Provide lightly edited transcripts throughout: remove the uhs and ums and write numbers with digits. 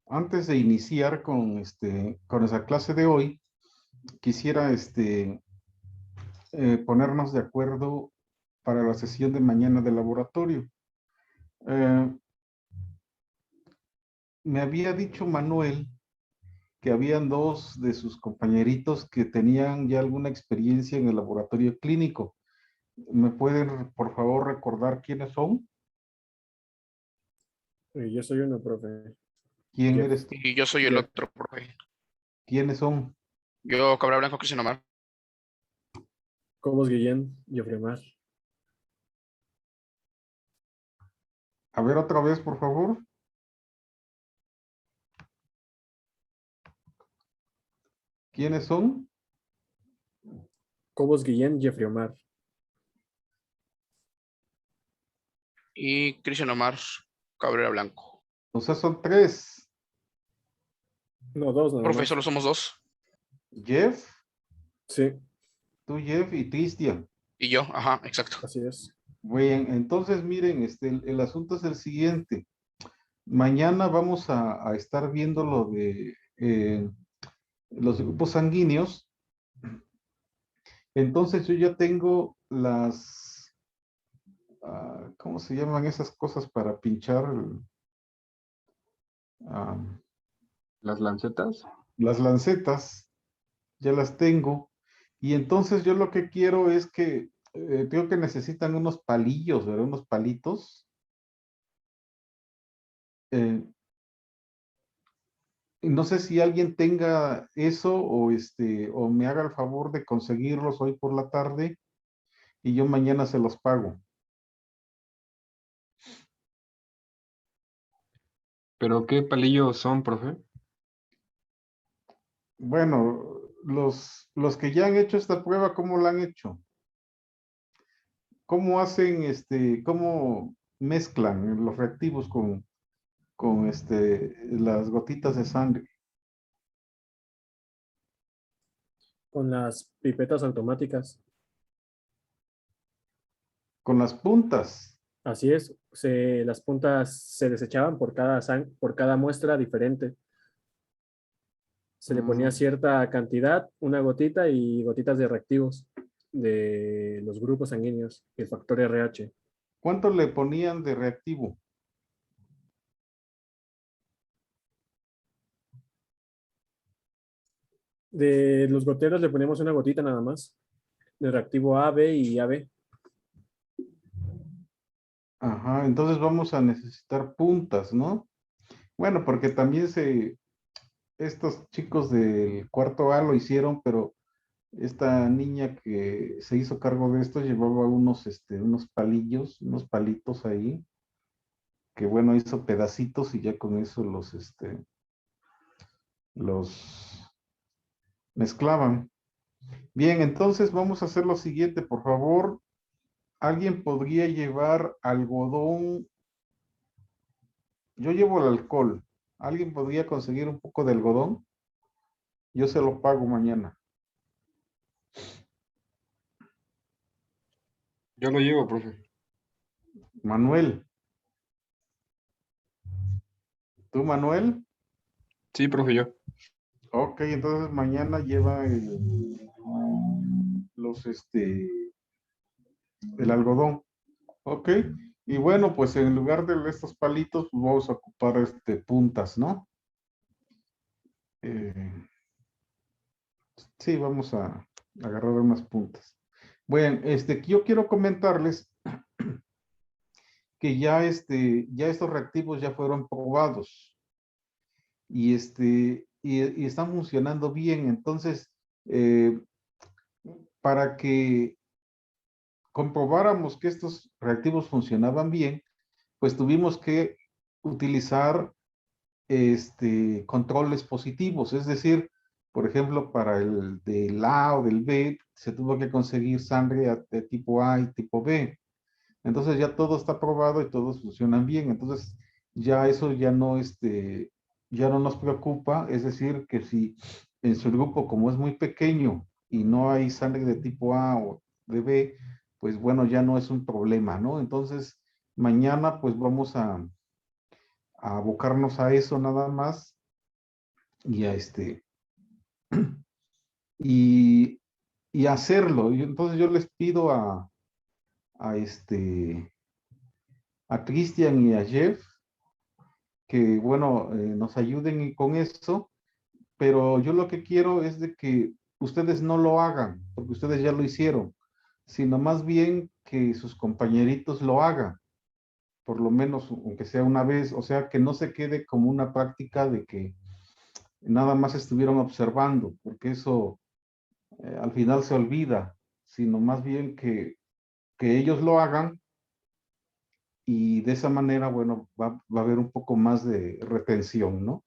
Antes de iniciar con esa clase de hoy, quisiera ponernos de acuerdo para la sesión de mañana del laboratorio. Eh, Me había dicho Manuel que habían dos de sus compañeritos que tenían ya alguna experiencia en el laboratorio clínico. ¿Me pueden, por favor, recordar quiénes son? Yo soy uno, profe. ¿Quién Jeff. eres tú? Y yo soy el Jeff. otro, profe. ¿Quiénes son? Yo, Cabral Blanco, Cristian Omar. Cobos Guillén, Jeffrey Mar. A ver otra vez, por favor. ¿Quiénes son? Cobos Guillén, Jeffrey Omar. Y Cristian Omar Cabrera Blanco. O sea, son tres. No, dos nada Profe, más. solo somos dos. Jeff, Sí, tú, Jeff, y Cristian. Y yo, ajá, exacto. así es. Bien, entonces miren, el asunto es el siguiente. Mañana vamos a estar viendo lo de los grupos sanguíneos. Entonces yo ya tengo ¿cómo se llaman esas cosas para pinchar? Ah, Las lancetas. las lancetas, ya las tengo. Y entonces yo lo que quiero es que, creo que necesitan unos palillos, ¿verdad? Unos palitos. Eh, y no sé si alguien tenga eso o me haga el favor de conseguirlos hoy por la tarde y yo mañana se los pago. ¿Pero qué palillos son, profe? Bueno, los que ya han hecho esta prueba, ¿cómo la han hecho? ¿Cómo hacen, cómo mezclan los reactivos con las gotitas de sangre? Con las pipetas automáticas. Con las puntas. Así es. Las puntas se desechaban por cada muestra diferente. Se le ponía Mm, cierta cantidad, una gotita y gotitas de reactivos de los grupos sanguíneos y el factor RH. ¿Cuánto le ponían de reactivo? De los goteros le poníamos una gotita nada más, de reactivo AB y AB. Ajá, entonces vamos a necesitar puntas, ¿no? Bueno, porque también estos chicos del cuarto A lo hicieron, pero esta niña que se hizo cargo de esto llevaba unos palillos, unos palitos ahí, que bueno, hizo pedacitos y ya con eso los mezclaban. Bien, entonces vamos a hacer lo siguiente, por favor. ¿Alguien podría llevar algodón? Yo llevo el alcohol. ¿Alguien podría conseguir un poco de algodón? Yo se lo pago mañana. Yo lo llevo, profe. Manuel. ¿Tú, Manuel? Sí, profe, yo. Ok, entonces mañana lleva el algodón. Ok. Y bueno, pues en lugar de estos palitos, pues vamos a ocupar puntas, ¿no? Eh, sí, vamos a agarrar unas puntas. Bueno, yo quiero comentarles que ya estos reactivos ya fueron probados y están funcionando bien. Entonces, eh, para que comprobáramos que estos reactivos funcionaban bien, pues tuvimos que utilizar controles positivos, es decir, por ejemplo, para el del A o del B, se tuvo que conseguir sangre de tipo A y tipo B. Entonces ya todo está probado y todos funcionan bien. Entonces ya eso ya no nos preocupa. Es decir, que si en su grupo, como es muy pequeño y no hay sangre de tipo A o de B, pues bueno, ya no es un problema, ¿no? Entonces mañana pues vamos a abocarnos a eso nada más y a y, y hacerlo. Y entonces yo les pido a a Cristian y a Jeff que, bueno, nos ayuden con eso, pero yo lo que quiero es de que ustedes no lo hagan, porque ustedes ya lo hicieron, sino más bien que sus compañeritos lo hagan, por lo menos aunque sea una vez, o sea, que no se quede como una práctica de que nada más estuvieron observando, porque eso al final se olvida, sino más bien que ellos lo hagan y de esa manera, bueno, va a haber un poco más de retención, ¿no?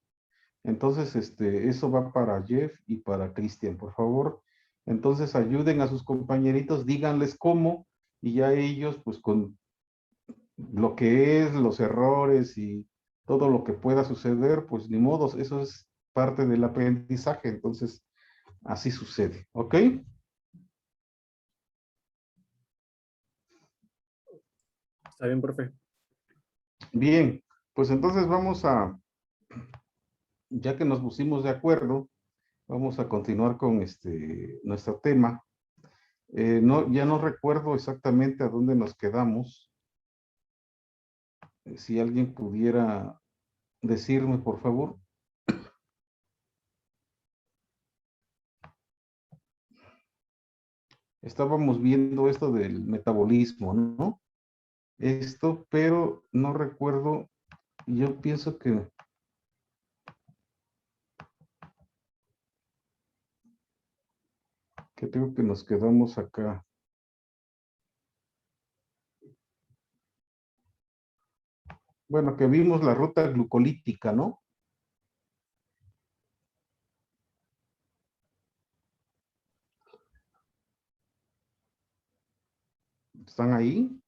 Entonces, eso va para Jeff y para Cristian, por favor. Entonces, ayuden a sus compañeritos, díganles cómo, y ya ellos, pues con lo que es, los errores y todo lo que pueda suceder, pues ni modos, eso es parte del aprendizaje. Entonces, así sucede, ¿ok? Está bien, profe. Bien, pues entonces vamos a, ya que nos pusimos de acuerdo, vamos a continuar con nuestro tema. No, ya no recuerdo exactamente a dónde nos quedamos. Si alguien pudiera decirme, por favor. Estábamos viendo esto del metabolismo, ¿no? Esto, pero no recuerdo. Yo pienso que creo que nos quedamos acá. Bueno, que vimos la ruta glucolítica, ¿no? ¿Están ahí?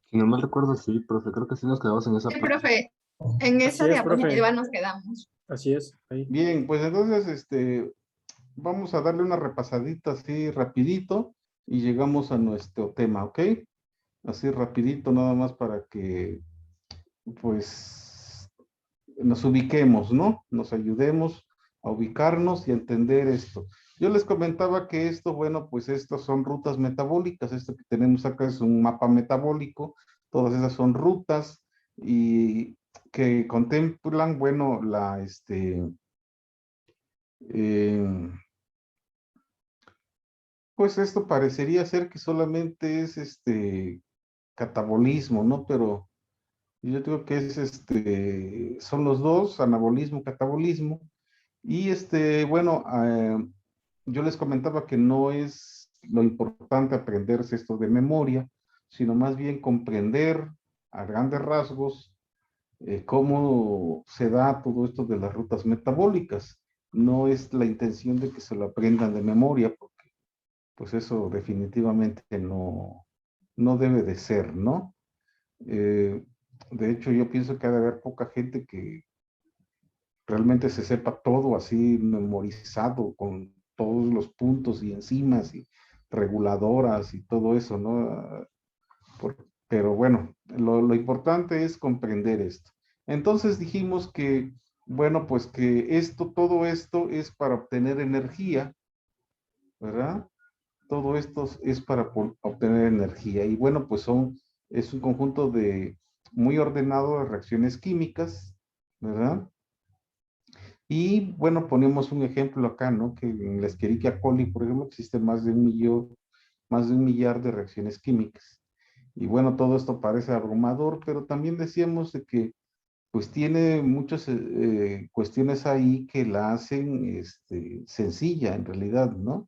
Si no mal recuerdo, sí, profe, creo que sí nos quedamos en esa Sí, parte. profe, en esa Así es, profe. diapositiva nos quedamos. Así es. Ahí. Bien, pues entonces, vamos a darle una repasadita así rapidito y llegamos a nuestro tema, ¿ok? Así rapidito nada más para que, pues, nos ubiquemos, ¿no? Nos ayudemos a ubicarnos y a entender esto. Yo les comentaba que esto, bueno, pues estas son rutas metabólicas. Esto que tenemos acá es un mapa metabólico. Todas esas son rutas y que contemplan, bueno, eh, pues esto parecería ser que solamente es catabolismo, ¿no? Pero yo digo que es son los dos, anabolismo, catabolismo. Y bueno, yo les comentaba que no es lo importante aprenderse esto de memoria, sino más bien comprender a grandes rasgos cómo se da todo esto de las rutas metabólicas. No es la intención de que se lo aprendan de memoria, porque pues eso definitivamente no debe de ser, ¿no? De hecho, yo pienso que ha de haber poca gente que realmente se sepa todo así memorizado con todos los puntos y enzimas y reguladoras y todo eso, ¿no? Pero bueno, lo importante es comprender esto. Entonces dijimos que, bueno, pues que todo esto es para obtener energía, ¿verdad? Todo esto es para obtener energía. Y bueno, pues es un conjunto muy ordenado de reacciones químicas, ¿verdad? Y bueno, ponemos un ejemplo acá, ¿no? Que en la Escherichia coli, por ejemplo, existe más de un millar de reacciones químicas. Y bueno, todo esto parece abrumador, pero también decíamos de que pues tiene muchas cuestiones ahí que la hacen sencilla en realidad, ¿no?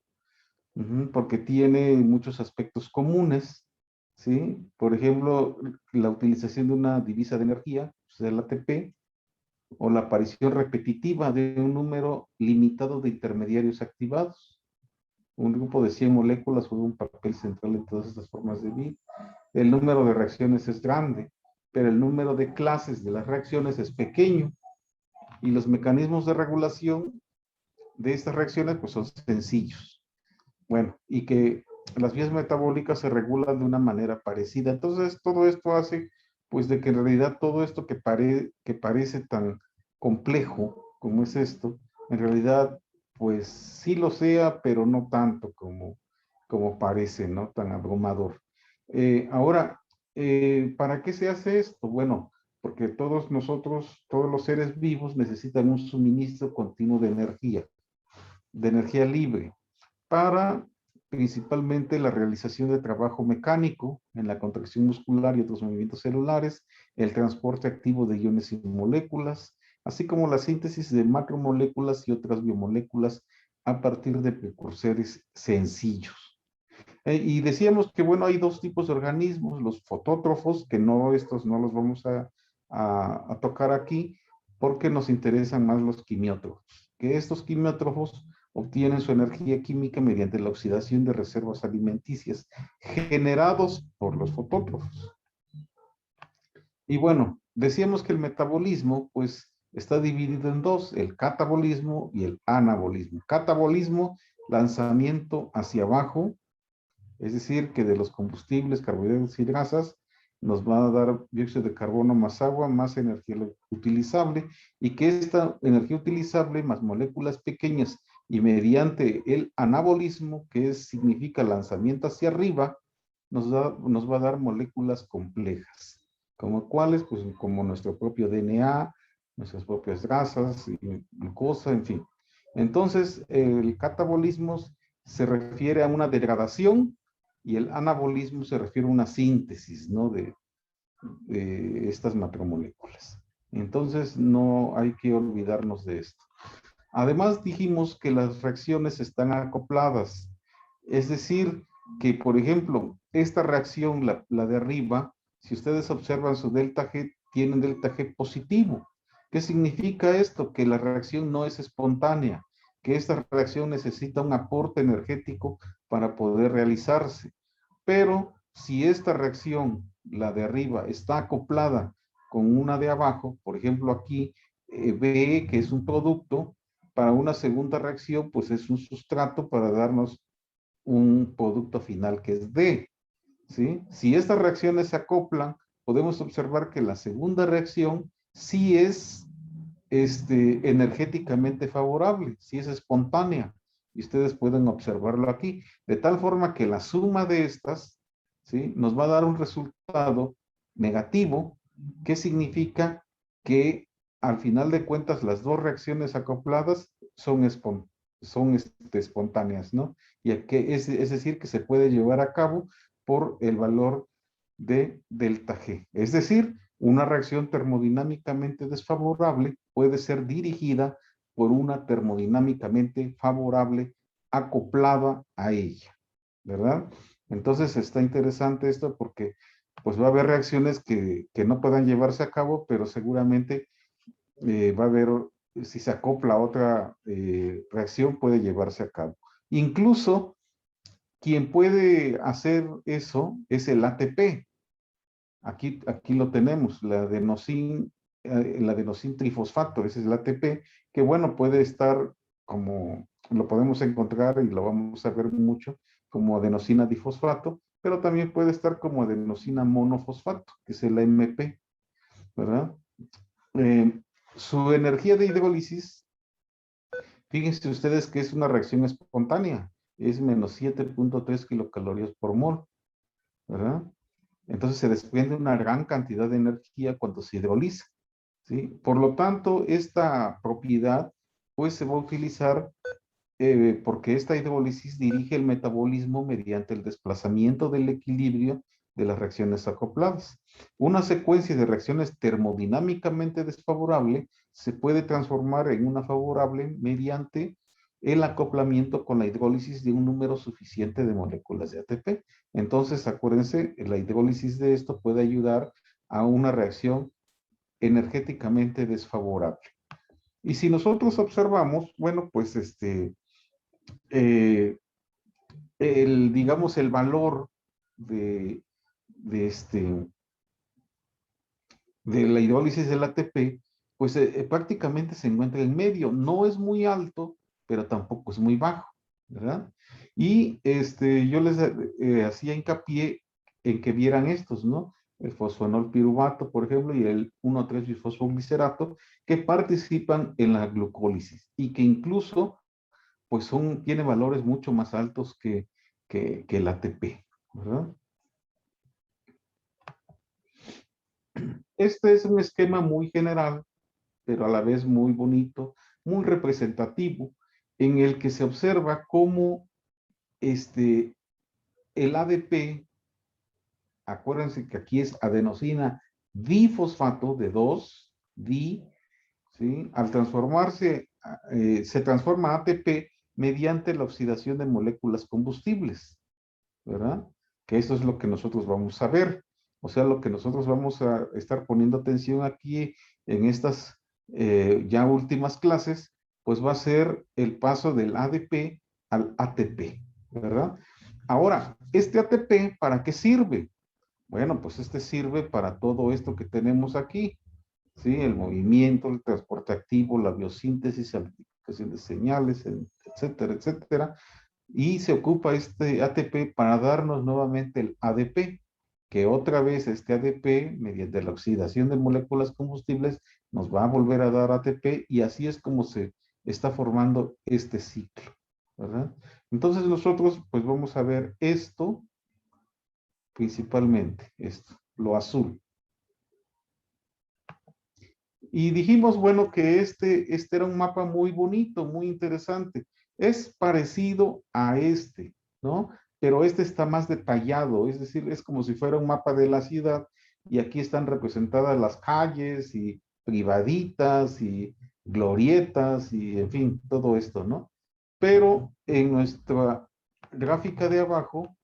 Porque tiene muchos aspectos comunes, ¿sí? Por ejemplo, la utilización de una divisa de energía, pues el ATP, o la aparición repetitiva de un número limitado de intermediarios activados. Un grupo de 100 moléculas juega un papel central en todas estas formas de vida. El número de reacciones es grande, pero el número de clases de las reacciones es pequeño y los mecanismos de regulación de estas reacciones pues son sencillos. Bueno, y que las vías metabólicas se regulan de una manera parecida. Entonces, todo esto hace pues de que en realidad todo esto que parece tan complejo como es esto, en realidad, pues sí lo sea, pero no tanto como parece, ¿no? Tan abrumador. Ahora, ¿para qué se hace esto? Bueno, porque todos nosotros, todos los seres vivos necesitan un suministro continuo de energía libre, para principalmente la realización de trabajo mecánico en la contracción muscular y otros movimientos celulares, el transporte activo de iones y moléculas, así como la síntesis de macromoléculas y otras biomoléculas a partir de precursores sencillos. Y decíamos que, bueno, hay dos tipos de organismos, los fotótrofos, que no, estos no los vamos a tocar aquí, porque nos interesan más los quimiótrofos, que estos quimiótrofos obtienen su energía química mediante la oxidación de reservas alimenticias generados por los fotótrofos. Y bueno, decíamos que el metabolismo, pues, está dividido en dos, el catabolismo y el anabolismo. Catabolismo, lanzamiento hacia abajo, es decir, que de los combustibles, carbohidratos y grasas, nos va a dar dióxido de carbono más agua, más energía utilizable, y que esta energía utilizable más moléculas pequeñas y mediante el anabolismo, que significa lanzamiento hacia arriba, nos va a dar moléculas complejas, como cuáles, pues como nuestro propio DNA, nuestras propias grasas, y glucosa, en fin. Entonces, el catabolismo se refiere a una degradación y el anabolismo se refiere a una síntesis, ¿no? de estas macromoléculas. Entonces, no hay que olvidarnos de esto. Además, dijimos que las reacciones están acopladas. Es decir, que, por ejemplo, esta reacción, la de arriba, si ustedes observan su delta G, tiene un delta G positivo. ¿Qué significa esto? Que la reacción no es espontánea, que esta reacción necesita un aporte energético para poder realizarse. Pero si esta reacción, la de arriba, está acoplada con una de abajo, por ejemplo aquí, B, que es un producto, para una segunda reacción, pues es un sustrato para darnos un producto final que es D, ¿sí? Si estas reacciones se acoplan, podemos observar que la segunda reacción sí es energéticamente favorable, sí es espontánea, y ustedes pueden observarlo aquí, de tal forma que la suma de estas, ¿sí? Nos va a dar un resultado negativo, que significa que al final de cuentas las dos reacciones acopladas son espontáneas, ¿no? Y es decir, que se puede llevar a cabo por el valor de delta G. Es decir, una reacción termodinámicamente desfavorable puede ser dirigida por una termodinámicamente favorable acoplada a ella, ¿verdad? Entonces está interesante esto porque pues va a haber reacciones que no puedan llevarse a cabo, pero seguramente va a haber, si se acopla a otra reacción, puede llevarse a cabo. Incluso quien puede hacer eso es el ATP. Aquí lo tenemos, la adenosín trifosfato, ese es el ATP, que bueno, puede estar como, lo podemos encontrar y lo vamos a ver mucho, como adenosina difosfato, pero también puede estar como adenosina monofosfato, que es el AMP, ¿verdad? Su energía de hidrólisis, fíjense ustedes que es una reacción espontánea, es menos 7.3 kilocalorías por mol, ¿verdad? Entonces se desprende una gran cantidad de energía cuando se hidroliza, ¿sí? Por lo tanto, esta propiedad pues se va a utilizar porque esta hidrólisis dirige el metabolismo mediante el desplazamiento del equilibrio de las reacciones acopladas. Una secuencia de reacciones termodinámicamente desfavorable se puede transformar en una favorable mediante el acoplamiento con la hidrólisis de un número suficiente de moléculas de ATP. Entonces, acuérdense, la hidrólisis de esto puede ayudar a una reacción energéticamente desfavorable. Y si nosotros observamos, bueno, pues digamos, el valor de, de, de la hidrólisis del ATP, pues prácticamente se encuentra en medio. No es muy alto, pero tampoco es muy bajo, ¿verdad? Y yo les hacía hincapié en que vieran estos, ¿no? el fosfonol piruvato, por ejemplo, y el 1,3-bisfosfoglicerato, que participan en la glucólisis y que incluso pues tiene valores mucho más altos que el ATP, ¿verdad? Este es un esquema muy general, pero a la vez muy bonito, muy representativo, en el que se observa cómo el ADP, acuérdense que aquí es adenosina difosfato de 2, ¿sí? Al transformarse, se transforma a ATP mediante la oxidación de moléculas combustibles, ¿verdad? Que eso es lo que nosotros vamos a ver. O sea, lo que nosotros vamos a estar poniendo atención aquí en estas ya últimas clases, pues va a ser el paso del ADP al ATP, ¿verdad? Ahora, este ATP, ¿para qué sirve? Bueno, pues este sirve para todo esto que tenemos aquí, ¿sí? El movimiento, el transporte activo, la biosíntesis, la amplificación de señales, etcétera, etcétera. Y se ocupa este ATP para darnos nuevamente el ADP, que otra vez este ADP, mediante la oxidación de moléculas combustibles, nos va a volver a dar ATP y así es como se está formando este ciclo, ¿verdad? Entonces nosotros pues vamos a ver esto, principalmente esto, lo azul. Y dijimos, bueno, que este era un mapa muy bonito, muy interesante. Es parecido a este, ¿no? Pero este está más detallado, es decir, es como si fuera un mapa de la ciudad y aquí están representadas las calles y privaditas y glorietas y, en fin, todo esto, ¿no? Pero en nuestra gráfica de abajo,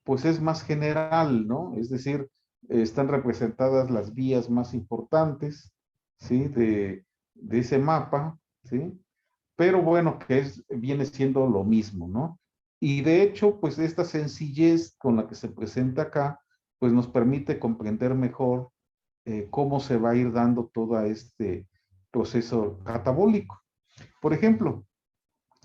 pues es más general, ¿no? Es decir, están representadas las vías más importantes, ¿sí? De ese mapa, ¿sí? Pero bueno, viene siendo lo mismo, ¿no? Y de hecho, pues esta sencillez con la que se presenta acá, pues nos permite comprender mejor cómo se va a ir dando todo este proceso catabólico. Por ejemplo,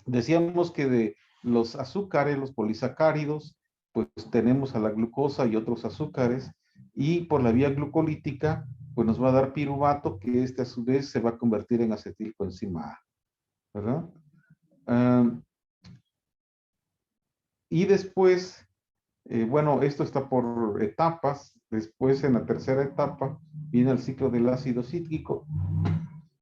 decíamos que de los azúcares, los polisacáridos, pues tenemos a la glucosa y otros azúcares, y por la vía glucolítica, pues nos va a dar piruvato, que este a su vez se va a convertir en acetilcoenzima A, ¿verdad? Y después, bueno, esto está por etapas, después en la tercera etapa viene el ciclo del ácido cítrico,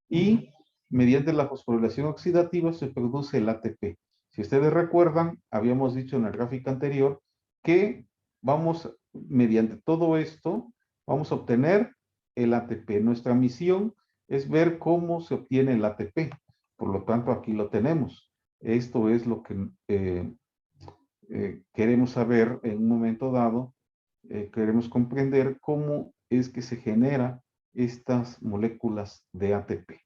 y mediante la fosforilación oxidativa se produce el ATP. Si ustedes recuerdan, habíamos dicho en la gráfica anterior que mediante todo esto, vamos a obtener el ATP. Nuestra misión es ver cómo se obtiene el ATP. Por lo tanto, aquí lo tenemos. Esto es lo que queremos saber en un momento dado. Queremos comprender cómo es que se genera estas moléculas de ATP.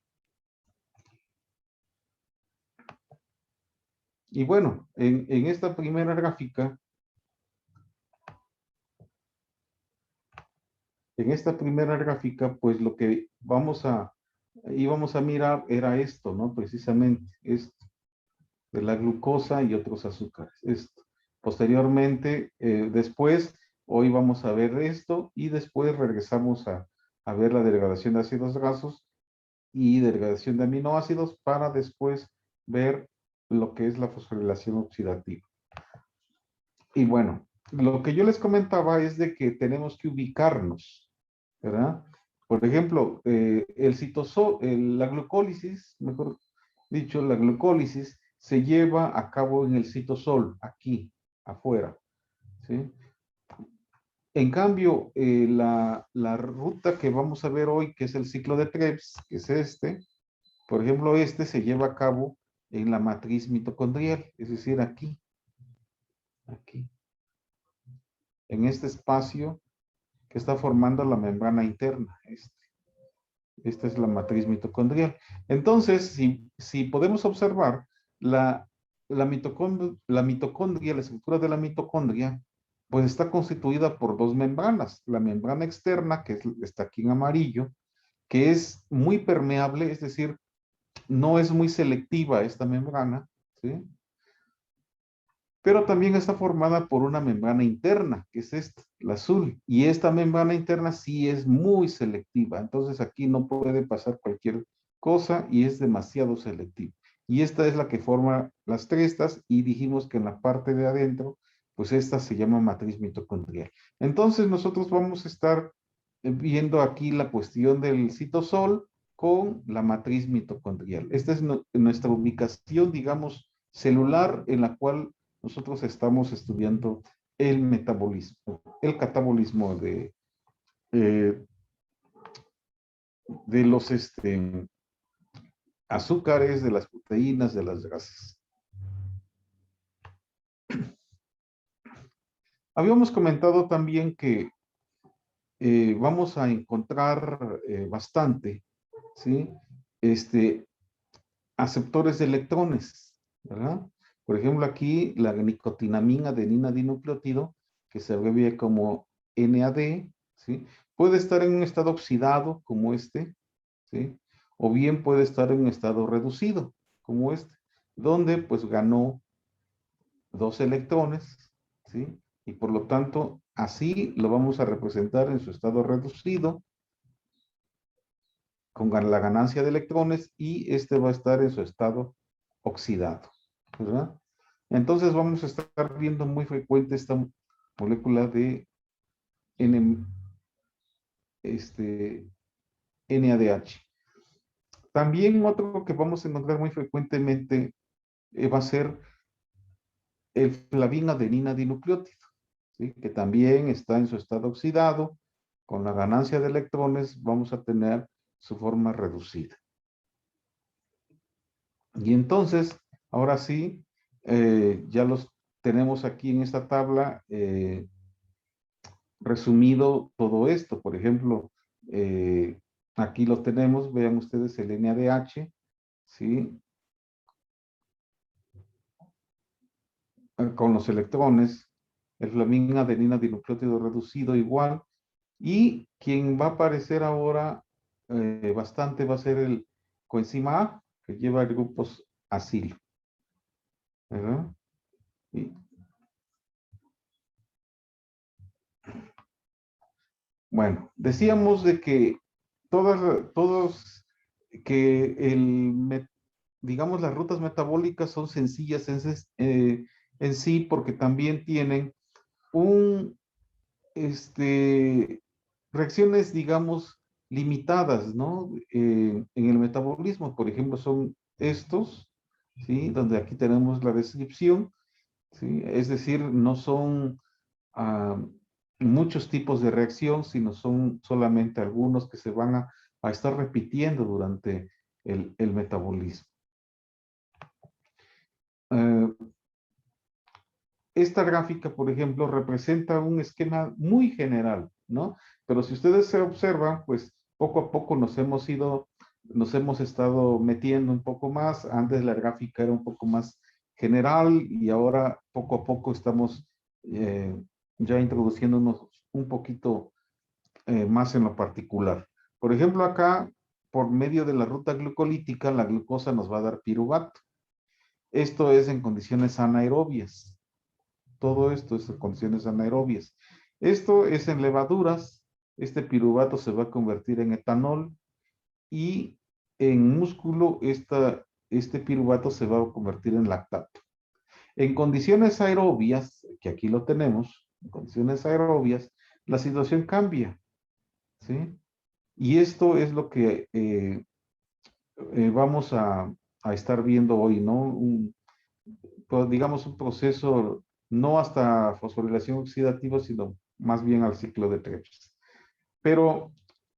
Y bueno, en esta primera gráfica, pues lo que íbamos a mirar era esto, ¿no? Precisamente esto, de la glucosa y otros azúcares, esto. Posteriormente, después, hoy vamos a ver esto y después regresamos a ver la degradación de ácidos grasos y degradación de aminoácidos para después ver lo que es la fosforilación oxidativa. Y bueno, lo que yo les comentaba es de que tenemos que ubicarnos, ¿verdad? Por ejemplo, la glucólisis, mejor dicho, la glucólisis se lleva a cabo en el citosol, aquí, afuera, ¿sí? En cambio, la ruta que vamos a ver hoy, que es el ciclo de Krebs, que es por ejemplo, se lleva a cabo en la matriz mitocondrial, es decir, aquí, en este espacio que está formando la membrana interna. Esta es la matriz mitocondrial. Entonces, si podemos observar, la mitocondria, la estructura de la mitocondria, pues está constituida por dos membranas. La membrana externa, que está aquí en amarillo, que es muy permeable, es decir, no es muy selectiva esta membrana, ¿sí? pero también está formada por una membrana interna, que es esta, la azul. Y esta membrana interna sí es muy selectiva. Entonces aquí no puede pasar cualquier cosa y es demasiado selectiva. Y esta es la que forma las crestas y dijimos que en la parte de adentro, pues esta se llama matriz mitocondrial. Entonces nosotros vamos a estar viendo aquí la cuestión del citosol con la matriz mitocondrial. Esta es nuestra ubicación, digamos, celular en la cual nosotros estamos estudiando el metabolismo, el catabolismo de los azúcares, de las proteínas, de las grasas. Habíamos comentado también que vamos a encontrar bastante, ¿sí? Aceptores de electrones, ¿verdad? Por ejemplo, aquí la nicotinamina adenina dinucleótido, que se abrevia como NAD, ¿sí? Puede estar en un estado oxidado como este, ¿sí? O bien puede estar en un estado reducido como este, donde pues ganó 2 electrones, ¿sí? Y por lo tanto, así lo vamos a representar en su estado reducido, con la ganancia de electrones, y este va a estar en su estado oxidado, ¿verdad? Entonces vamos a estar viendo muy frecuente esta molécula de NADH. También otro que vamos a encontrar muy frecuentemente va a ser el flavina adenina dinucleótido, ¿sí? Que también está en su estado oxidado. Con la ganancia de electrones vamos a tener su forma reducida. Y entonces, ahora sí, ya los tenemos aquí en esta tabla resumido todo esto. Por ejemplo, aquí lo tenemos, vean ustedes el NADH, ¿sí? Con los electrones, el flamina adenina dinucleótido reducido igual, y quien va a aparecer ahora bastante va a ser el coenzima A, que lleva grupos acilo, ¿verdad? Y, bueno, decíamos de que todos, que digamos, las rutas metabólicas son sencillas en sí, porque también tienen un, reacciones, digamos, limitadas, ¿no? En el metabolismo, por ejemplo, son estos, ¿sí? Donde aquí tenemos la descripción, ¿sí? Es decir, no son muchos tipos de reacción, sino son solamente algunos que se van a estar repitiendo durante el metabolismo. Esta gráfica, por ejemplo, representa un esquema muy general, ¿no? Pero si ustedes se observan, pues poco a poco nos hemos estado metiendo un poco más. Antes la gráfica era un poco más general y ahora poco a poco estamos ya introduciéndonos un poquito más en lo particular. Por ejemplo, acá, por medio de la ruta glucolítica, la glucosa nos va a dar piruvato. Esto es en condiciones anaerobias. Todo esto es en condiciones anaerobias. Esto es en levaduras. Este piruvato se va a convertir en etanol, y en músculo este piruvato se va a convertir en lactato. En condiciones aerobias, que aquí lo tenemos, en condiciones aerobias, la situación cambia, ¿sí? Y esto es lo que vamos a estar viendo hoy, ¿no? Digamos, un proceso no hasta fosforilación oxidativa, sino más bien al ciclo de Krebs. Pero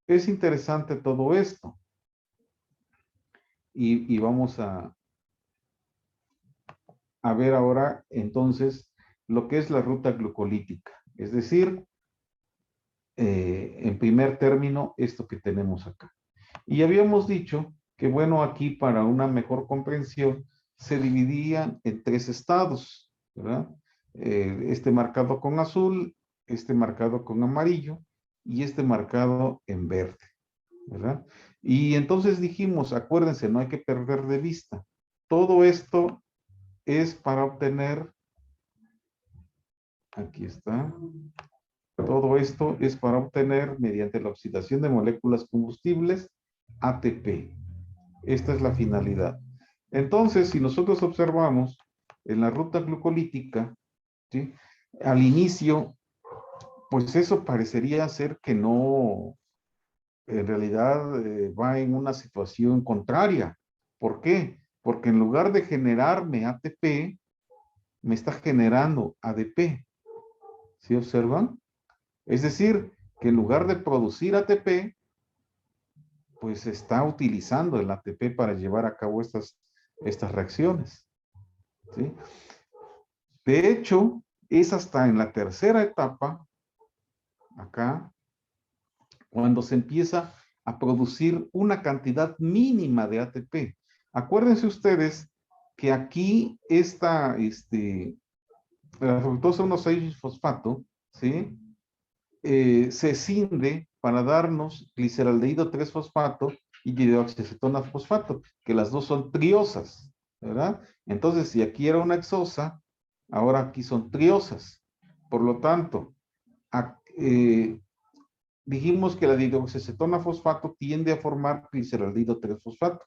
es interesante todo esto. Y vamos a ver ahora entonces lo que es la ruta glucolítica. Es decir, en primer término, esto que tenemos acá. Y habíamos dicho que, bueno, aquí para una mejor comprensión se dividían en 3 estados, ¿verdad? Este marcado con azul, este marcado con amarillo y este marcado en verde, ¿verdad? Y entonces dijimos, acuérdense, no hay que perder de vista. Todo esto es para obtener Aquí está. Todo esto es para obtener, mediante la oxidación de moléculas combustibles, ATP. Esta es la finalidad. Entonces, si nosotros observamos en la ruta glucolítica, ¿sí? Al inicio, pues eso parecería ser que no, en realidad va en una situación contraria. ¿Por qué? Porque en lugar de generarme ATP, me está generando ADP. ¿Sí observan? Es decir, que en lugar de producir ATP, pues está utilizando el ATP para llevar a cabo estas reacciones. ¿Sí? De hecho, es hasta en la tercera etapa, acá, cuando se empieza a producir una cantidad mínima de ATP. Acuérdense ustedes que aquí la fructosa 1,6-fosfato, ¿sí? Se cinde para darnos gliceraldehído 3-fosfato y dioxicetona fosfato, que las dos son triosas, ¿verdad? Entonces, si aquí era una hexosa, ahora aquí son triosas. Por lo tanto, dijimos que la dioxicetona fosfato tiende a formar gliceraldehído 3-fosfato.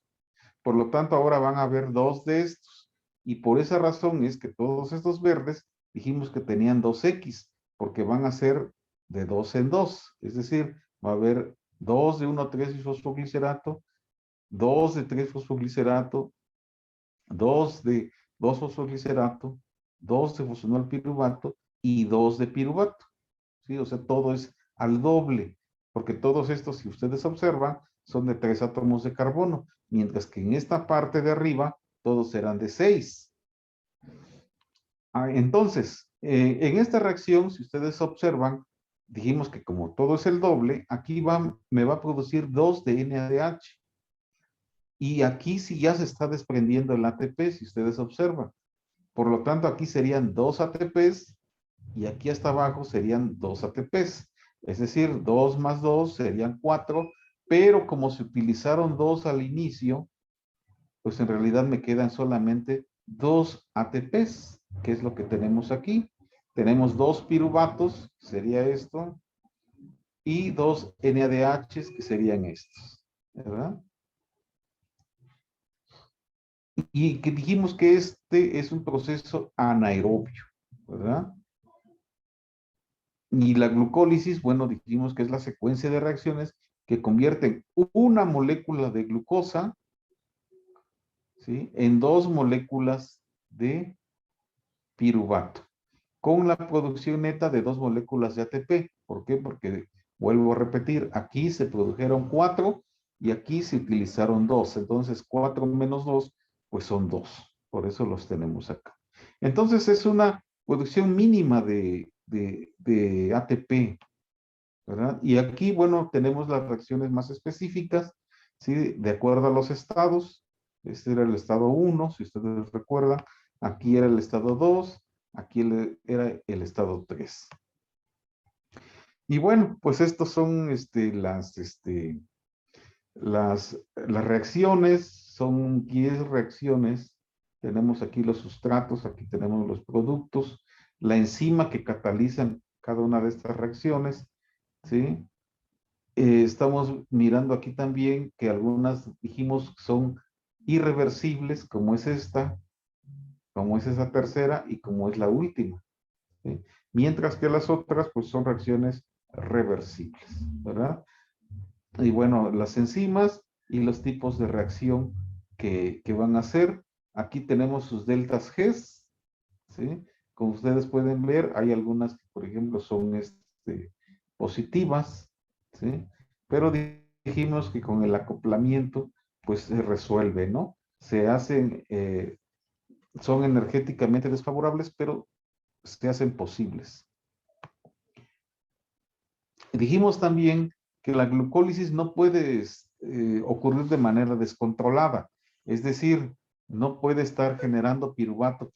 Por lo tanto, ahora van a haber dos de estos. Y por esa razón es que todos estos verdes dijimos que tenían 2X, porque van a ser de 2 en 2. Es decir, va a haber 2 de 1,3-fosfoglicerato, 2 de 3-fosfoglicerato, 2 de 2-fosfoglicerato, 2 de fosfonol piruvato y 2 de piruvato. ¿Sí? O sea, todo es al doble, porque todos estos, si ustedes observan, son de 3 átomos de carbono, mientras que en esta parte de arriba todos serán de 6. Entonces, en esta reacción, si ustedes observan, dijimos que como todo es el doble, aquí me va a producir 2 de NADH. Y aquí sí ya se está desprendiendo el ATP, si ustedes observan. Por lo tanto, aquí serían 2 ATPs y aquí hasta abajo serían 2 ATPs. Es decir, 2 más 2 serían 4, pero como se utilizaron 2 al inicio, pues en realidad me quedan solamente 2 ATPs, que es lo que tenemos aquí. Tenemos 2 piruvatos, sería esto, y 2 NADHs, que serían estos, ¿verdad? Y que dijimos que este es un proceso anaerobio, ¿verdad? Y la glucólisis, bueno, dijimos que es la secuencia de reacciones que convierten una molécula de glucosa, ¿sí?, en 2 moléculas de piruvato, con la producción neta de 2 moléculas de ATP. ¿Por qué? Porque, vuelvo a repetir, aquí se produjeron 4 y aquí se utilizaron 2. Entonces, 4 menos 2, pues son 2. Por eso los tenemos acá. Entonces, es una producción mínima de ATP, ¿verdad? Y aquí, bueno, tenemos las reacciones más específicas, ¿sí? De acuerdo a los estados. Este era el estado 1, si ustedes recuerdan. Aquí era el estado 2, aquí era el estado 3. Y bueno, pues estos son las reacciones, son 10 reacciones. Tenemos aquí los sustratos, aquí tenemos los productos, la enzima que catalizan cada una de estas reacciones, ¿sí? Estamos mirando aquí también que algunas dijimos son irreversibles, como es esta, como es esa tercera y como es la última, ¿sí? Mientras que las otras pues son reacciones reversibles, ¿verdad? Y bueno, las enzimas y los tipos de reacción que van a hacer. Aquí tenemos sus deltas G, ¿sí? Como ustedes pueden ver, hay algunas que, por ejemplo, son positivas, ¿sí? Pero dijimos que con el acoplamiento, pues se resuelve, ¿no? Se hacen, son energéticamente desfavorables, pero se hacen posibles. Dijimos también que la glucólisis no puede ocurrir de manera descontrolada, es decir, no puede estar generando piruvato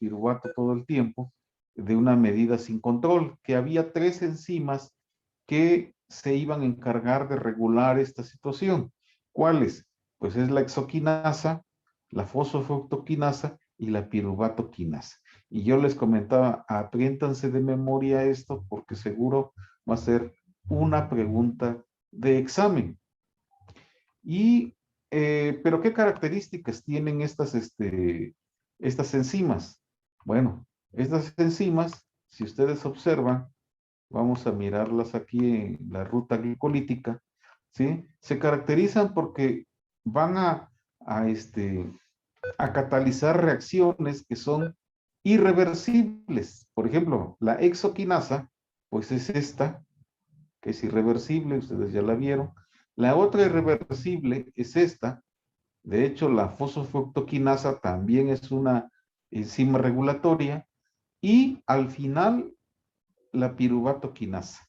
todo el tiempo de una medida sin control, que había 3 enzimas que se iban a encargar de regular esta situación. ¿Cuáles? Pues es la exoquinasa, la fosfofructoquinasa y la piruvatoquinasa. Y yo les comentaba, apriéntanse de memoria esto porque seguro va a ser una pregunta de examen. Pero ¿qué características tienen estas enzimas? Bueno, estas enzimas, si ustedes observan, vamos a mirarlas aquí en la ruta glicolítica, ¿sí? Se caracterizan porque van a catalizar reacciones que son irreversibles. Por ejemplo, la hexoquinasa, pues es esta, que es irreversible, ustedes ya la vieron. La otra irreversible es esta. De hecho, la fosfofructoquinasa también es una enzima regulatoria. Y al final, la piruvatoquinasa,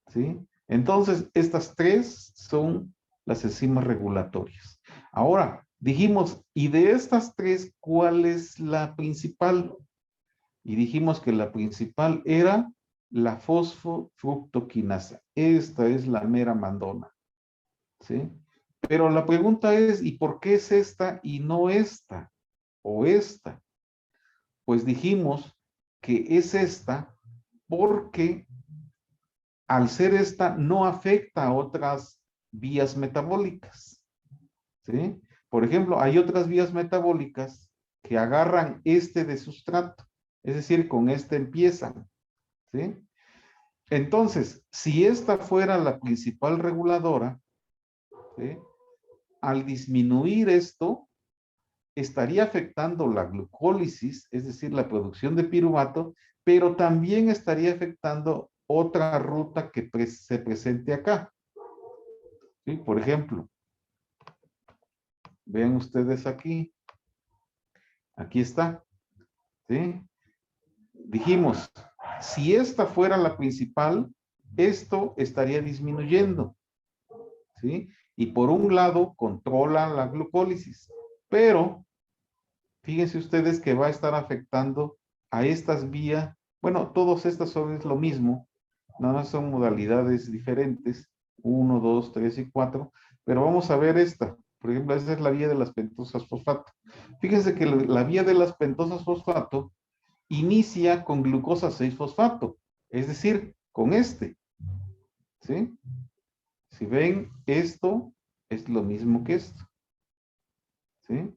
¿sí? Entonces, estas tres son las enzimas regulatorias. Ahora, dijimos, y de estas tres, ¿cuál es la principal? Y dijimos que la principal era la fosfofructoquinasa. Esta es la mera mandona, ¿sí? Pero la pregunta es, ¿y por qué es esta y no esta? O esta. Pues dijimos que es esta porque al ser esta no afecta a otras vías metabólicas, ¿sí? Por ejemplo, hay otras vías metabólicas que agarran este de sustrato, es decir, con este empiezan, ¿sí? Entonces, si esta fuera la principal reguladora, ¿sí? Al disminuir esto, estaría afectando la glucólisis, es decir, la producción de piruvato, pero también estaría afectando otra ruta que se presente acá. ¿Sí? Por ejemplo, vean ustedes aquí. Aquí está. ¿Sí? Dijimos, si esta fuera la principal, esto estaría disminuyendo. ¿Sí? Y por un lado, controla la glucólisis. Pero, fíjense ustedes que va a estar afectando a estas vías. Bueno, todas estas son lo mismo. Nada más son modalidades diferentes. 1, 2, 3 y 4. Pero vamos a ver esta. Por ejemplo, esta es la vía de las pentosas fosfato. Fíjense que la vía de las pentosas fosfato inicia con glucosa 6-fosfato. Es decir, con este. ¿Sí? Si ven, esto es lo mismo que esto. ¿Sí?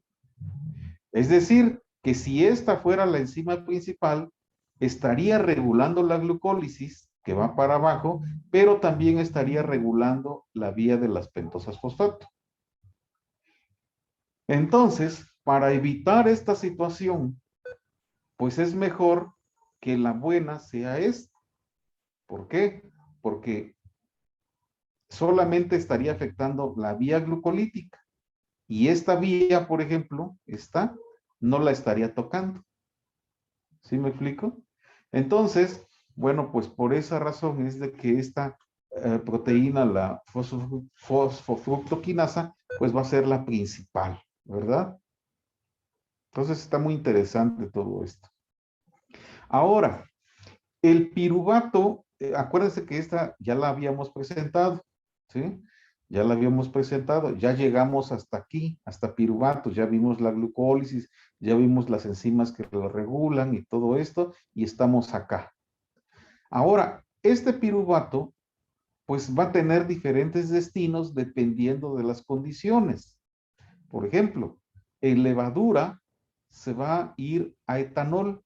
Es decir, que si esta fuera la enzima principal, estaría regulando la glucólisis, que va para abajo, pero también estaría regulando la vía de las pentosas fosfato. Entonces, para evitar esta situación, pues es mejor que la buena sea esta. ¿Por qué? Porque solamente estaría afectando la vía glucolítica. Y esta vía, por ejemplo, esta, no la estaría tocando. ¿Sí me explico? Entonces, bueno, pues por esa razón es de que esta proteína, la fosfofructoquinasa, pues va a ser la principal, ¿verdad? Entonces está muy interesante todo esto. Ahora, el piruvato, acuérdense que esta ya la habíamos presentado, ¿sí? Ya la habíamos presentado, ya llegamos hasta aquí, hasta piruvato, ya vimos la glucólisis, ya vimos las enzimas que lo regulan y todo esto, y estamos acá. Ahora, este piruvato, pues va a tener diferentes destinos dependiendo de las condiciones. Por ejemplo, en levadura se va a ir a etanol,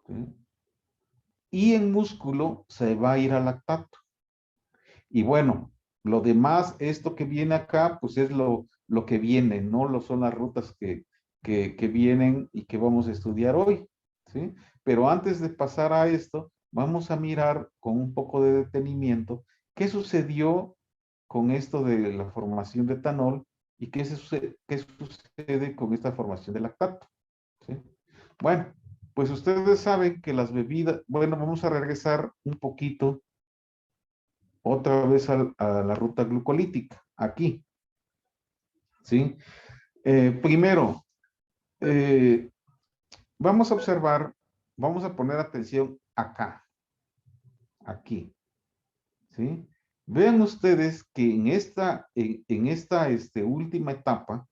¿sí? Y en músculo se va a ir a lactato. Y bueno, lo demás, esto que viene acá, pues es lo que viene, no lo son las rutas que vienen y que vamos a estudiar hoy, ¿sí? Pero antes de pasar a esto, vamos a mirar con un poco de detenimiento qué sucedió con esto de la formación de etanol y qué sucede con esta formación de lactato, ¿sí? Bueno, pues ustedes saben que las bebidas, bueno, vamos a regresar un poquito otra vez a la ruta glucolítica, aquí, ¿sí? Primero, vamos a observar, vamos a poner atención acá, aquí, ¿sí? Vean ustedes que en esta última etapa,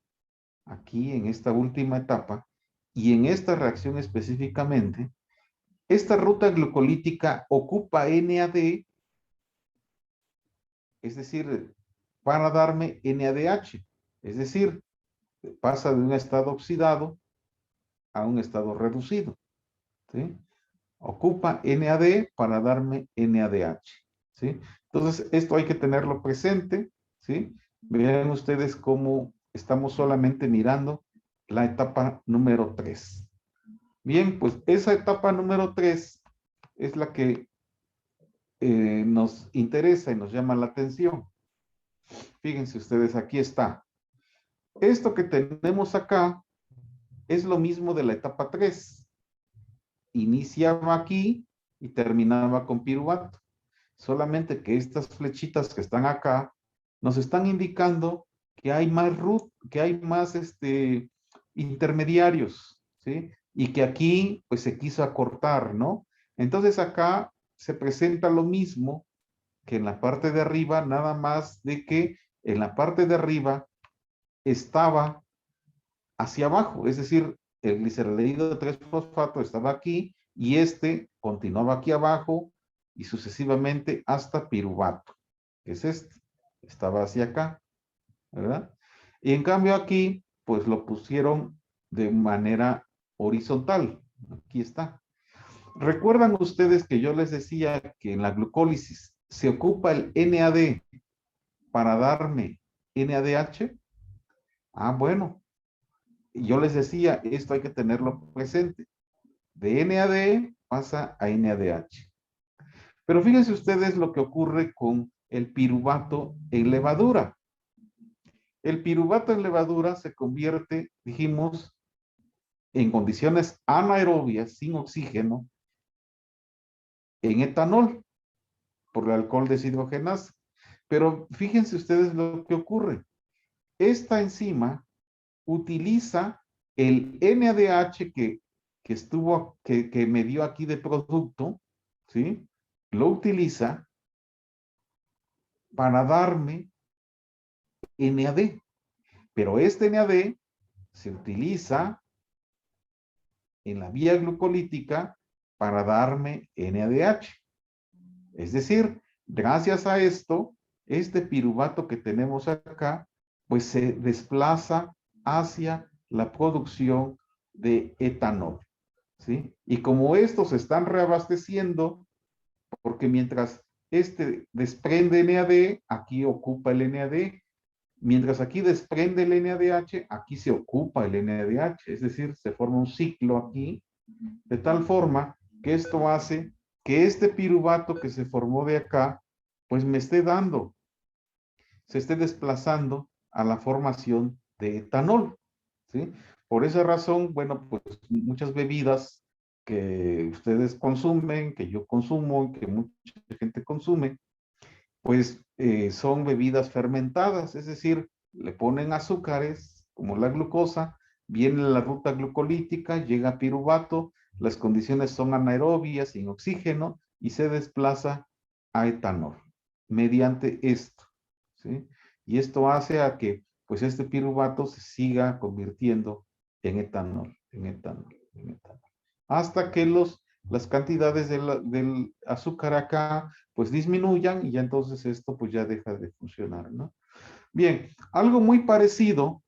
aquí en esta última etapa, y en esta reacción específicamente, esta ruta glucolítica ocupa NAD, es decir, para darme NADH, es decir, pasa de un estado oxidado a un estado reducido, ¿sí? Ocupa NAD para darme NADH, ¿sí? Entonces, esto hay que tenerlo presente, ¿sí? Vean ustedes cómo estamos solamente mirando la etapa número 3. Bien, pues esa etapa número 3 es la que nos interesa y nos llama la atención. Fíjense ustedes, aquí está. Esto que tenemos acá es lo mismo de la etapa 3. Iniciaba aquí y terminaba con piruvato. Solamente que estas flechitas que están acá nos están indicando que hay más intermediarios, ¿sí? Y que aquí pues se quiso acortar, ¿no? Entonces acá se presenta lo mismo que en la parte de arriba, nada más de que en la parte de arriba estaba hacia abajo, es decir, el gliceraldehído de 3-fosfato estaba aquí y este continuaba aquí abajo y sucesivamente hasta piruvato, que es este, estaba hacia acá, ¿verdad? Y en cambio aquí, pues lo pusieron de manera horizontal, aquí está. ¿Recuerdan ustedes que yo les decía que en la glucólisis se ocupa el NAD para darme NADH? Ah, bueno, yo les decía, esto hay que tenerlo presente. De NAD pasa a NADH. Pero fíjense ustedes lo que ocurre con el piruvato en levadura. El piruvato en levadura se convierte, dijimos, en condiciones anaerobias, sin oxígeno, en etanol, por el alcohol deshidrogenasa. Pero fíjense ustedes lo que ocurre. Esta enzima utiliza el NADH que me dio aquí de producto, ¿sí? Lo utiliza para darme NAD. Pero este NAD se utiliza en la vía glucolítica para darme NADH. Es decir, gracias a esto, este piruvato que tenemos acá, pues se desplaza hacia la producción de etanol, ¿sí? Y como estos se están reabasteciendo, porque mientras este desprende NAD, aquí ocupa el NAD, mientras aquí desprende el NADH, aquí se ocupa el NADH, es decir, se forma un ciclo aquí, de tal forma que esto hace que este piruvato que se formó de acá, pues me esté dando, se esté desplazando a la formación de etanol, ¿sí? Por esa razón, bueno, pues muchas bebidas que ustedes consumen, que yo consumo, que mucha gente consume, pues son bebidas fermentadas, es decir, le ponen azúcares como la glucosa, viene la ruta glucolítica, llega a piruvato, las condiciones son anaerobias, sin oxígeno, y se desplaza a etanol mediante esto, ¿sí? Y esto hace a que pues este piruvato se siga convirtiendo en etanol, en etanol, en etanol. Hasta que las cantidades del azúcar acá pues disminuyan y ya entonces esto pues ya deja de funcionar, ¿no? Bien, algo muy parecido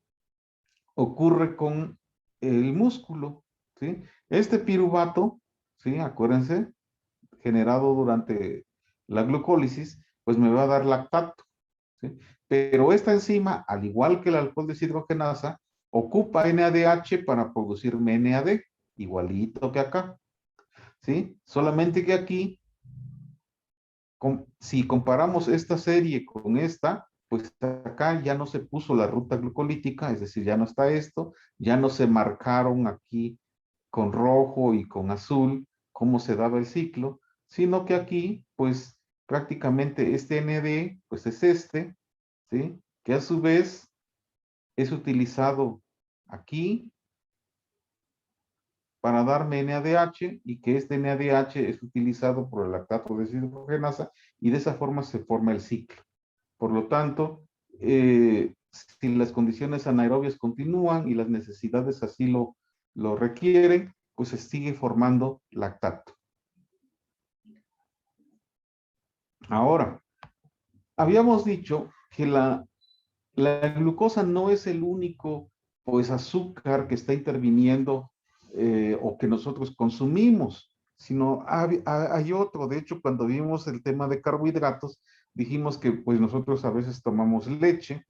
ocurre con el músculo, ¿sí? Este piruvato, ¿sí? Acuérdense, generado durante la glucólisis, pues me va a dar lactato, ¿sí? Pero esta enzima, al igual que el alcohol deshidrogenasa, ocupa NADH para producirme NAD, igualito que acá, ¿sí? Solamente que aquí, si comparamos esta serie con esta, pues acá ya no se puso la ruta glucolítica, es decir, ya no está esto, ya no se marcaron aquí con rojo y con azul cómo se daba el ciclo, sino que aquí, pues prácticamente este ND, pues es este, ¿sí? Que a su vez es utilizado aquí para darme NADH y que este NADH es utilizado por el lactato deshidrogenasa y de esa forma se forma el ciclo. Por lo tanto, si las condiciones anaerobias continúan y las necesidades así lo lo requieren, pues se sigue formando lactato. Ahora, habíamos dicho que la glucosa no es el único, pues, azúcar que está interviniendo o que nosotros consumimos, sino hay otro. De hecho, cuando vimos el tema de carbohidratos, dijimos que, pues, nosotros a veces tomamos leche,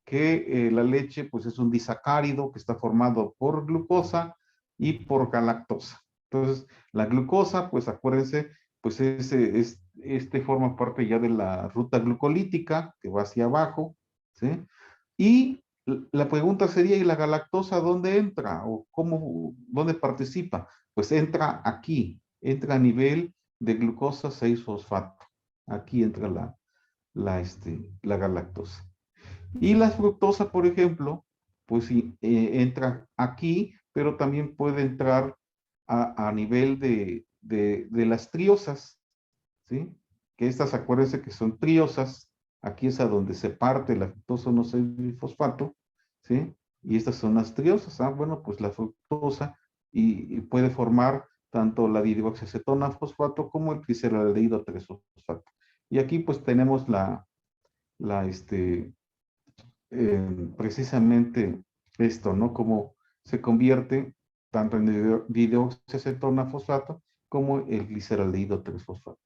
que la leche, pues, es un disacárido que está formado por glucosa y por galactosa. Entonces, la glucosa, pues, acuérdense, pues, este forma parte ya de la ruta glucolítica que va hacia abajo, ¿sí? Y la pregunta sería, ¿y la galactosa dónde entra? ¿O dónde participa? Pues entra aquí, entra a nivel de glucosa 6-fosfato. Aquí entra la galactosa. Y la fructosa, por ejemplo, pues sí, entra aquí, pero también puede entrar a nivel de las triosas, ¿sí? Que estas, acuérdense que son triosas. Aquí es a donde se parte la fructosa no 6-fosfato, ¿sí? Y estas son las triosas. Bueno, pues la fructosa y puede formar tanto la dihidroxiacetona fosfato como el gliceraldehído 3-fosfato. Y aquí pues tenemos precisamente esto, ¿no? Como se convierte tanto en dihidroxiacetona fosfato como el gliceraldehído 3-fosfato.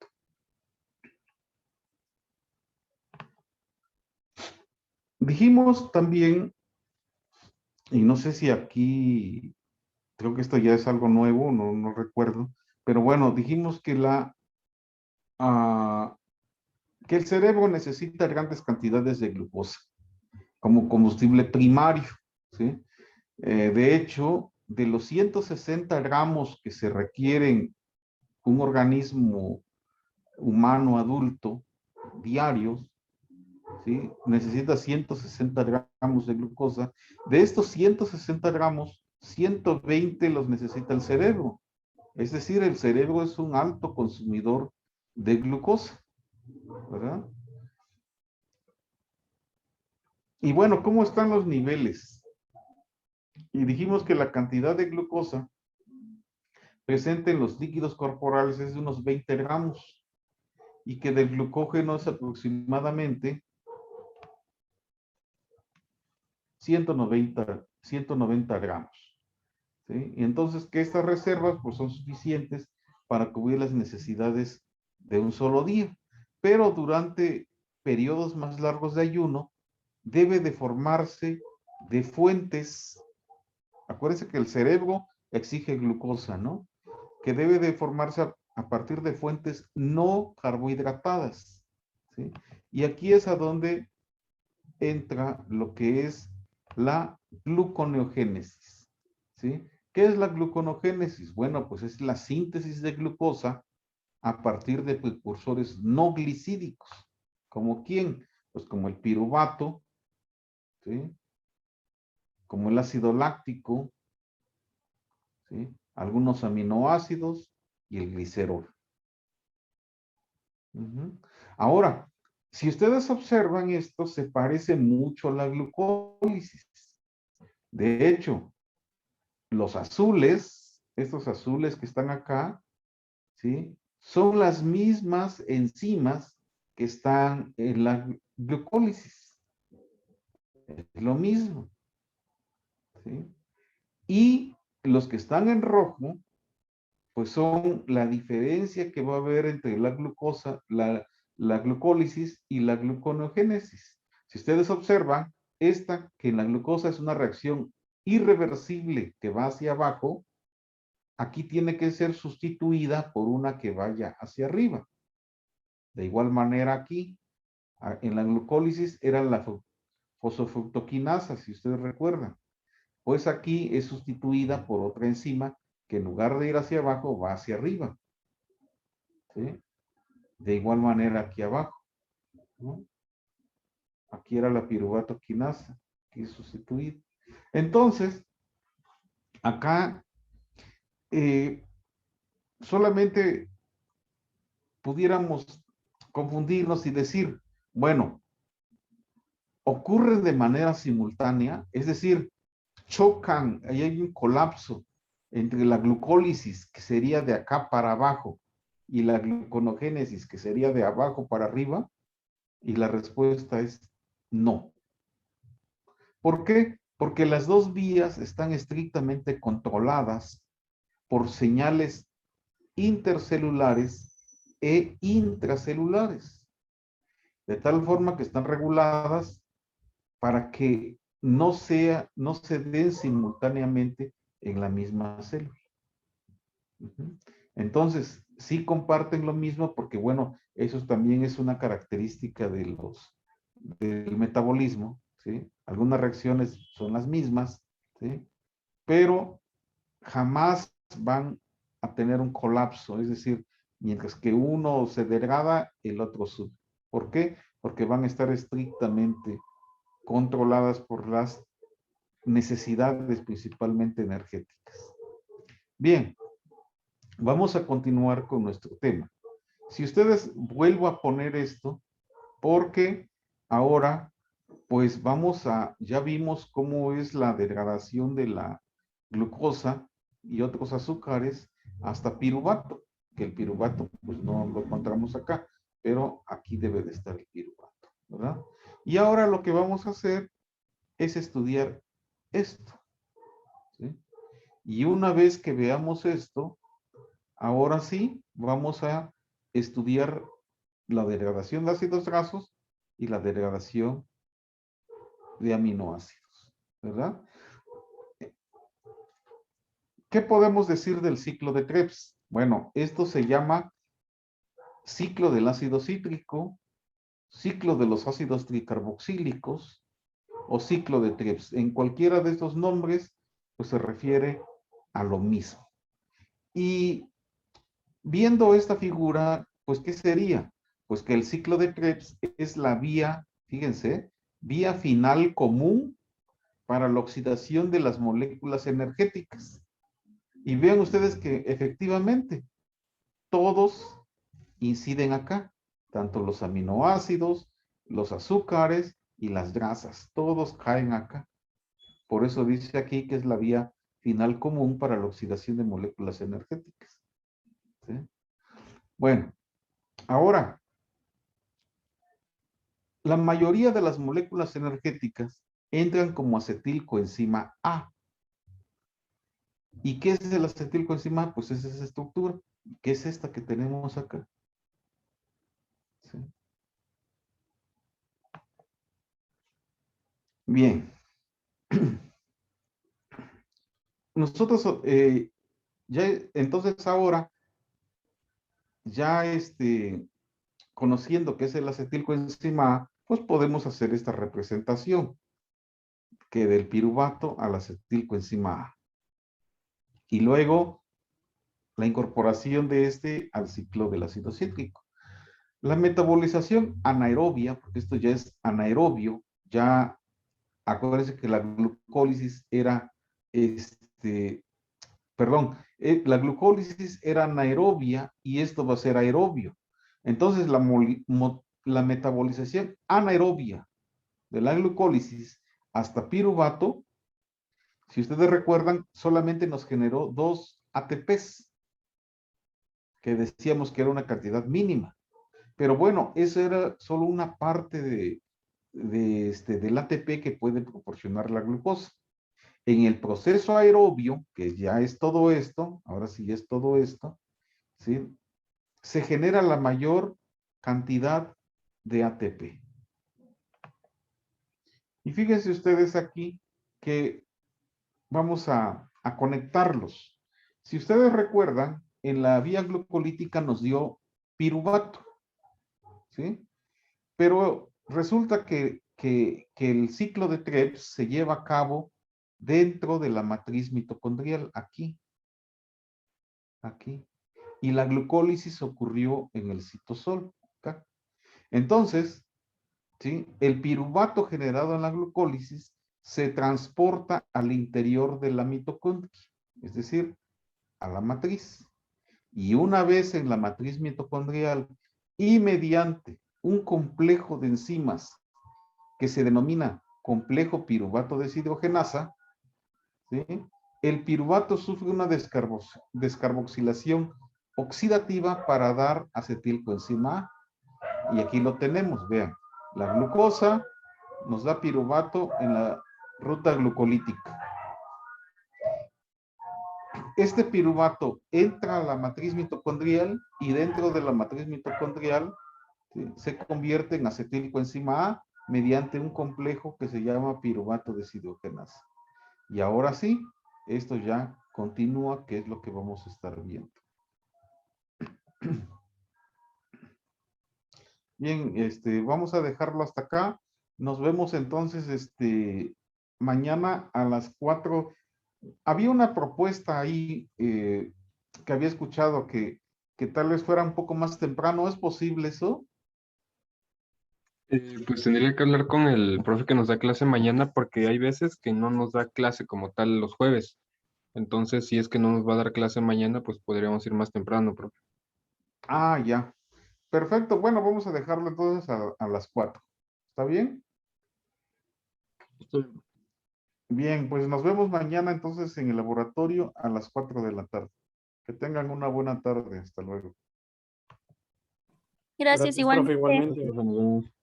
Dijimos también, y no sé si aquí, creo que esto ya es algo nuevo, no recuerdo, pero bueno, dijimos que que el cerebro necesita grandes cantidades de glucosa como combustible primario, ¿sí? De hecho, de los 160 gramos que se requieren un organismo humano adulto diarios, ¿sí? Necesita 160 gramos de glucosa. De estos 160 gramos, 120 los necesita el cerebro. Es decir, el cerebro es un alto consumidor de glucosa, ¿verdad? Y bueno, ¿cómo están los niveles? Y dijimos que la cantidad de glucosa presente en los líquidos corporales es de unos 20 gramos y que del glucógeno es aproximadamente 190 gramos, ¿sí? Y entonces que estas reservas pues son suficientes para cubrir las necesidades de un solo día, pero durante periodos más largos de ayuno debe de formarse de fuentes. Acuérdense que el cerebro exige glucosa, ¿no? Que debe de formarse a partir de fuentes no carbohidratadas, ¿sí? Y aquí es a donde entra lo que es la gluconeogénesis, ¿sí? ¿Qué es la gluconeogénesis? Bueno, pues es la síntesis de glucosa a partir de precursores no glicídicos. ¿Como quién? Pues como el piruvato, ¿sí? Como el ácido láctico, ¿sí? Algunos aminoácidos y el glicerol. Ahora, si ustedes observan esto, se parece mucho a la glucólisis. De hecho, los azules, estos azules que están acá, ¿sí? Son las mismas enzimas que están en la glucólisis. Es lo mismo, ¿sí? Y los que están en rojo, pues son la diferencia que va a haber entre la glucosa, la glucólisis y la gluconeogénesis. Si ustedes observan, que la glucosa es una reacción irreversible que va hacia abajo, aquí tiene que ser sustituida por una que vaya hacia arriba. De igual manera aquí, en la glucólisis era la fosfofructoquinasa, si ustedes recuerdan. Pues aquí es sustituida por otra enzima que en lugar de ir hacia abajo, va hacia arriba, ¿sí? De igual manera aquí abajo, ¿no? Aquí era la piruvato quinasa, que es sustituida. Entonces, acá solamente pudiéramos confundirnos y decir, bueno, ocurre de manera simultánea, es decir, chocan, ahí hay un colapso entre la glucólisis, que sería de acá para abajo, y la gluconogénesis, que sería de abajo para arriba? Y la respuesta es no. ¿Por qué? Porque las dos vías están estrictamente controladas por señales intercelulares e intracelulares, de tal forma que están reguladas para que no se den simultáneamente en la misma célula. Entonces, sí comparten lo mismo porque, bueno, eso también es una característica del metabolismo, ¿sí? Algunas reacciones son las mismas, ¿sí? Pero jamás van a tener un colapso, es decir, mientras que uno se degrada, el otro sube. ¿Por qué? Porque van a estar estrictamente controladas por las necesidades principalmente energéticas. Bien, vamos a continuar con nuestro tema. Si ustedes vuelvo a poner esto, porque ahora, pues ya vimos cómo es la degradación de la glucosa y otros azúcares hasta piruvato, que el piruvato pues no lo encontramos acá, pero aquí debe de estar el piruvato, ¿verdad? Y ahora lo que vamos a hacer es estudiar esto, ¿sí? Y una vez que veamos esto, ahora sí vamos a estudiar la degradación de ácidos grasos y la degradación de aminoácidos, ¿verdad? ¿Qué podemos decir del ciclo de Krebs? Bueno, esto se llama ciclo del ácido cítrico, ciclo de los ácidos tricarboxílicos o ciclo de Krebs. En cualquiera de estos nombres, pues se refiere a lo mismo. Y viendo esta figura, pues, ¿qué sería? Pues que el ciclo de Krebs es la vía, fíjense, vía final común para la oxidación de las moléculas energéticas. Y vean ustedes que efectivamente todos inciden acá, tanto los aminoácidos, los azúcares y las grasas, todos caen acá. Por eso dice aquí que es la vía final común para la oxidación de moléculas energéticas. ¿Sí? Bueno, ahora, la mayoría de las moléculas energéticas entran como acetilcoenzima A. ¿Y qué es el acetilcoenzima A? Pues es esa estructura, que es esta que tenemos acá. ¿Sí? Bien. Nosotros, ya, entonces ahora, ya conociendo qué es el acetilcoenzima A, pues podemos hacer esta representación, que del piruvato al acetilcoenzima A. Y luego, la incorporación de al ciclo del ácido cítrico. La metabolización anaerobia, porque esto ya es anaerobio, ya acuérdense que la glucólisis era, la glucólisis era anaerobia y esto va a ser aerobio. Entonces, la metabolización anaerobia de la glucólisis hasta piruvato, si ustedes recuerdan, solamente nos generó 2 ATPs, que decíamos que era una cantidad mínima. Pero bueno, eso era solo una parte del ATP que puede proporcionar la glucosa. En el proceso aerobio, que ya es todo esto, ahora sí es todo esto, ¿sí? Se genera la mayor cantidad de ATP. Y fíjense ustedes aquí que vamos a conectarlos. Si ustedes recuerdan, en la vía glucolítica nos dio piruvato, ¿sí? Pero resulta que el ciclo de Krebs se lleva a cabo dentro de la matriz mitocondrial, aquí. Y la glucólisis ocurrió en el citosol, acá. Entonces, ¿sí? El piruvato generado en la glucólisis se transporta al interior de la mitocondria, es decir, a la matriz. Y una vez en la matriz mitocondrial y mediante un complejo de enzimas que se denomina complejo piruvato deshidrogenasa, ¿sí? el piruvato sufre una descarboxilación oxidativa para dar acetilcoenzima A. Y aquí lo tenemos, vean. La glucosa nos da piruvato en la ruta glucolítica. Este piruvato entra a la matriz mitocondrial y dentro de la matriz mitocondrial, ¿sí?, se convierte en acetilcoenzima A mediante un complejo que se llama piruvato deshidrogenasa. Y ahora sí, esto ya continúa, que es lo que vamos a estar viendo. Bien, vamos a dejarlo hasta acá. Nos vemos entonces mañana a las 4. Había una propuesta ahí que había escuchado que tal vez fuera un poco más temprano. ¿Es posible eso? Pues tendría que hablar con el profe que nos da clase mañana porque hay veces que no nos da clase como tal los jueves. Entonces, si es que no nos va a dar clase mañana, pues podríamos ir más temprano, profe. Ah, ya. Perfecto. Bueno, vamos a dejarlo entonces a las 4. ¿Está bien? Bien, pues nos vemos mañana entonces en el laboratorio a las 4 de la tarde. Que tengan una buena tarde. Hasta luego. Gracias, Gracias, profe, igualmente. igualmente. Nos vemos.